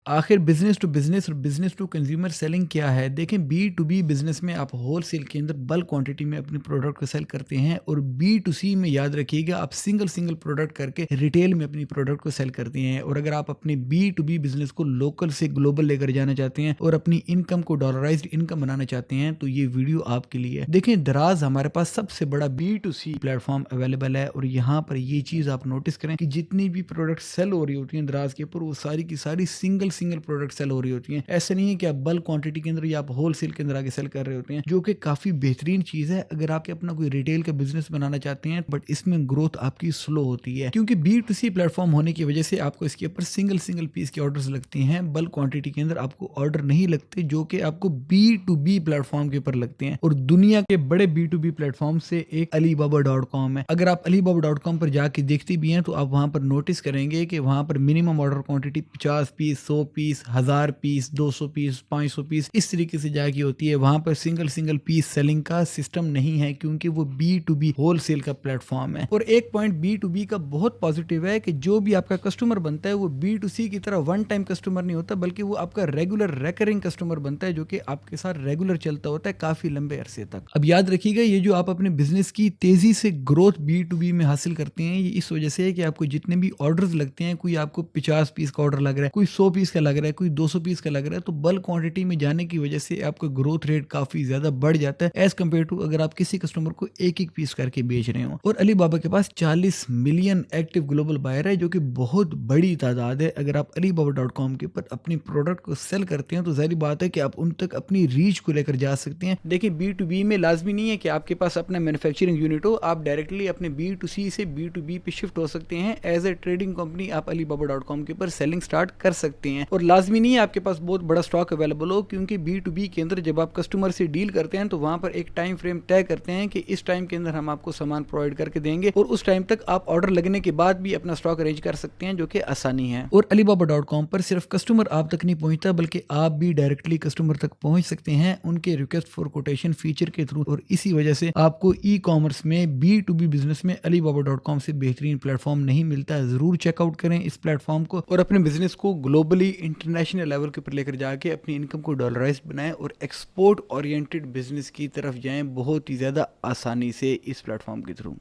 आखिर business to business और business to consumer selling क्या है? देखें, बी टू बी बिजनेस में आप होल सेल के अंदर बल्क क्वांटिटी में अपने प्रोडक्ट को सेल करते हैं, और बी टू सी में याद रखिएगा आप सिंगल सिंगल प्रोडक्ट करके रिटेल में अपनी प्रोडक्ट को सेल करते हैं। और अगर आप अपने बी टू बी बिजनेस को लोकल से ग्लोबल लेकर जाना चाहते हैं और अपनी इनकम को डॉलराइज्ड इनकम बनाना चाहते हैं, तो ये वीडियो आपके लिए है। देखें, दराज हमारे पास सबसे बड़ा B to C platform available है, और यहाँ पर ये चीज आप नोटिस करें कि जितनी भी प्रोडक्ट सेल हो रही होती हैं दराज के ऊपर, वो सारी की सारी सिंगल सिंगल प्रोडक्ट सेल हो रही होती हैं। ऐसा नहीं है कि आप बल्क क्वांटिटी के अंदर या आप होल सेल के अंदर आगे सेल कर रहे होते हैं, जो कि काफी बेहतरीन चीज है अगर आप अपना कोई रिटेल का बिजनेस बनाना चाहते हैं। बट इसमें ग्रोथ आपकी स्लो होती है, क्योंकि बी टू सी प्लेटफॉर्म होने की वजह से आपको इसके ऊपर सिंगल सिंगल पीस के ऑर्डर्स लगते हैं। बल्क क्वांटिटी के अंदर आपको ऑर्डर नहीं लगते, जो कि आपको बी टू बी प्लेटफॉर्म के ऊपर लगते हैं। और दुनिया के बड़े बी टू बी प्लेटफॉर्म से एक alibaba.com है। अगर आप alibaba.com पर जाके देखते भी हैं तो आप वहां पर नोटिस करेंगे कि वहां पर minimum order quantity 50 piece, 100 piece, 1000 piece, 200 piece, 500 piece इस तरीके से जाके होती है। वहां पर सिंगल सिंगल पीस सेलिंग का सिस्टम नहीं है, क्योंकि वो B to B wholesale का प्लेटफॉर्म है। और एक पॉइंट बी टू बी का बहुत पॉजिटिव है कि जो भी आपका कस्टमर बनता है वो बी टू सी की तरह वन टाइम कस्टमर नहीं होता, बल्कि वो आपका रेगुलर रेकरिंग कस्टमर बनता है, जो कि आपके साथ रेगुलर चलता होता है काफी लंबे अरसे तक। अब याद रखिएगा, ये जो आप अपने बिजनेस की तेजी से ग्रोथ बी टू बी में हासिल करते हैं, ये इस वजह से है कि आपको जितने भी ऑर्डर्स लगते हैं, कोई आपको 50 पीस का ऑर्डर लग रहा है, कोई 100 पीस का लग रहा है, कोई 200 पीस का लग रहा है, तो बल्क क्वांटिटी में जाने की वजह से आपका ग्रोथ रेट काफी ज्यादा बढ़ जाता है एज कम्पेयर टू अगर आप किसी कस्टमर को एक एक पीस करके बेच रहे हो। और अलीबाबा के पास 40 मिलियन एक्टिव ग्लोबल बायर है, जो कि बहुत बड़ी तादाद है। अगर आप alibaba.com के ऊपर अपनी प्रोडक्ट को सेल करते हैं तो जाहिर बात है कि आप उन तक अपनी रीच को लेकर जा सकते हैं। देखिए, बी टू बी में लाजमी नहीं है कि आपके पास अपना मैन्युफैक्चरिंग यूनिट हो, आप डायरेक्टली अपने बी टू सी से बी टू बी पे शिफ्ट हो सकते हैं। एज ए ट्रेडिंग कंपनी आप alibaba.com के ऊपर सेलिंग स्टार्ट कर सकते हैं। और लाजमी नहीं है आपके पास बहुत बड़ा स्टॉक अवेलेबल हो, क्योंकि बी टू बी के अंदर जब आप कस्टमर से डील करते हैं तो वहां पर एक टाइम फ्रेम तय करते हैं कि इस टाइम के अंदर हम आपको सामान प्रोवाइड करके देंगे, और उस टाइम तक आप ऑर्डर लगने के बाद भी अपना स्टॉक अरेंज कर सकते हैं, जो कि आसानी है। और alibaba.com पर सिर्फ कस्टमर आप तक नहीं पहुंचता, बल्कि आप भी डायरेक्टली कस्टमर तक पहुंच सकते हैं उनके रिक्वेस्ट फॉर कोटेशन फीचर के थ्रू। और इसी वजह से आपको ई कॉमर्स में बी टू बी बिजनेस में alibaba.com से बेहतरीन प्लेटफॉर्म नहीं मिलता। जरूर चेकआउट करें इस प्लेटफॉर्म को और अपने बिजनेस को ग्लोबली इंटरनेशनल लेवल के ऊपर लेकर जाके अपनी इनकम को डॉलराइज बनाएं और एक्सपोर्ट ओरिएंटेड बिजनेस की तरफ जाएं बहुत ही ज्यादा आसानी से इस प्लेटफॉर्म के थ्रू।